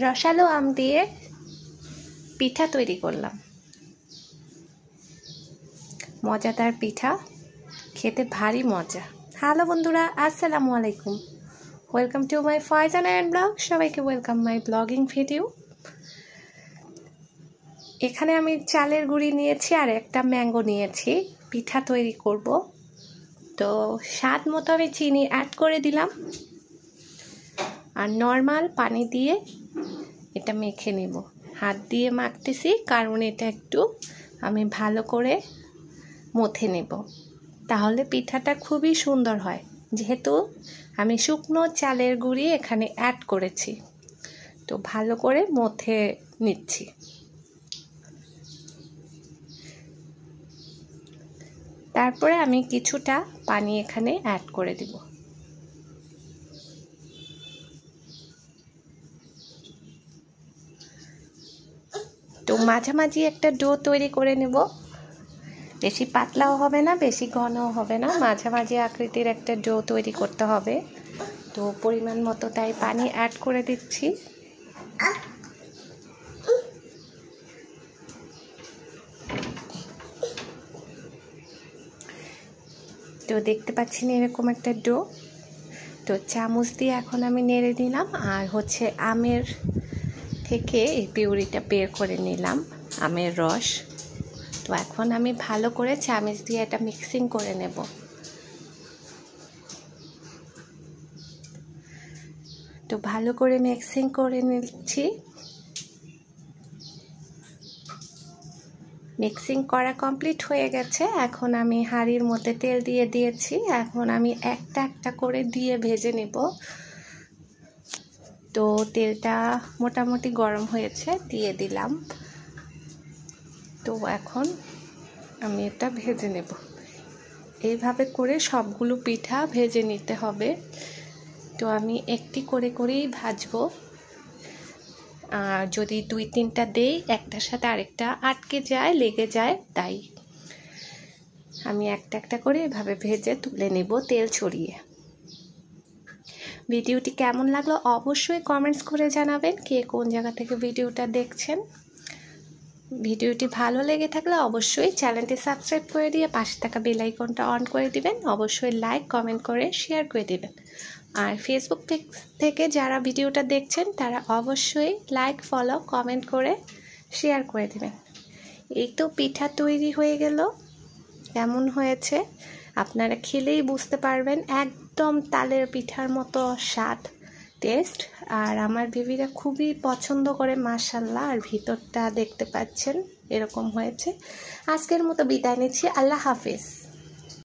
রসালো আম দিয়ে পিঠা তৈরি করলাম। মজাদার পিঠা, খেতে ভারী মজা। হ্যালো বন্ধুরা, আসসালামু আলাইকুম। Welcome to my Faizan and blog. সবাইকে ওয়েলকাম মাই ব্লগিং ভিডিও। এখানে আমি চালের গুঁড়ি নিয়েছি আর একটা ম্যাঙ্গো নিয়েছি, পিঠা তৈরি করব। তো স্বাদ মতো আমি চিনি অ্যাড করে দিলাম আর নর্মাল পানি দিয়ে এটা মেখে নেব। হাত দিয়ে মাখতেছি কারণ এটা একটু আমি ভালো করে মথে নেব, তাহলে পিঠাটা খুবই সুন্দর হয়। যেহেতু আমি শুকনো চালের গুঁড়ি এখানে অ্যাড করেছি, তো ভালো করে মথে নিচ্ছি। তারপরে আমি কিছুটা পানি এখানে অ্যাড করে দিব। তো মাঝামাঝি একটা ডো তৈরি করে নেব। বেশি পাতলাও হবে না, বেশি ঘনও হবে না, মাঝামাঝি আকৃতির একটা ডো তৈরি করতে হবে। তো পরিমাণ মতো তাই পানি অ্যাড করে দিচ্ছি। তো দেখতে পাচ্ছেন এরকম একটা ডো। তো চামচ দিয়ে এখন আমি নেড়ে দিলাম আর আমের থেকে এই পিউরিটা বের করে নিলাম, আমের রস। তো এখন আমি ভালো করে চামচ দিয়ে এটা মিক্সিং করে নেব। তো ভালো করে মিক্সিং করে নিচ্ছি। মিক্সিং করা কমপ্লিট হয়ে গেছে। এখন আমি হাঁড়ির মধ্যে তেল দিয়ে দিয়েছি। এখন আমি একটা একটা করে দিয়ে ভেজে নেব। তো তেলটা মোটামুটি গরম হয়েছে, দিয়ে দিলাম। তো এখন আমি এটা ভেজে নেব। এইভাবে করে সবগুলো পিঠা ভেজে নিতে হবে। তো আমি একটি করে করেই ভাজবো। আর যদি 2-3টা দেই, একটার সাথে আরেকটা আটকে যায়, লেগে যায়, তাই আমি একটা একটা করে এভাবে ভেজে তুলে নেব তেল ছড়িয়ে। ভিডিওটি কেমন লাগলো অবশ্যই কমেন্টস করে জানাবেন, কে কোন জায়গা থেকে ভিডিওটা দেখছেন। ভিডিওটি ভালো লেগে থাকলে অবশ্যই চ্যানেলটি সাবস্ক্রাইব করে দিয়ে পাশে থাকা বেল আইকনটা অন করে দিবেন। অবশ্যই লাইক কমেন্ট করে শেয়ার করে দিবেন। আর ফেসবুক থেকে যারা ভিডিওটা দেখছেন তারা অবশ্যই লাইক, ফলো, কমেন্ট করে শেয়ার করে দিবেন। এই তো পিঠা তৈরি হয়ে গেল। কেমন হয়েছে আপনারা খেলেই বুঝতে পারবেন, একদম তালের পিঠার মতো স্বাদ, টেস্ট। আর আমার বেবিরা খুবই পছন্দ করে, মাশাআল্লাহ। আর ভিতরটা দেখতে পাচ্ছেন এরকম হয়েছে। আজকের মতো বিদায় নিচ্ছি, আল্লাহ হাফেজ।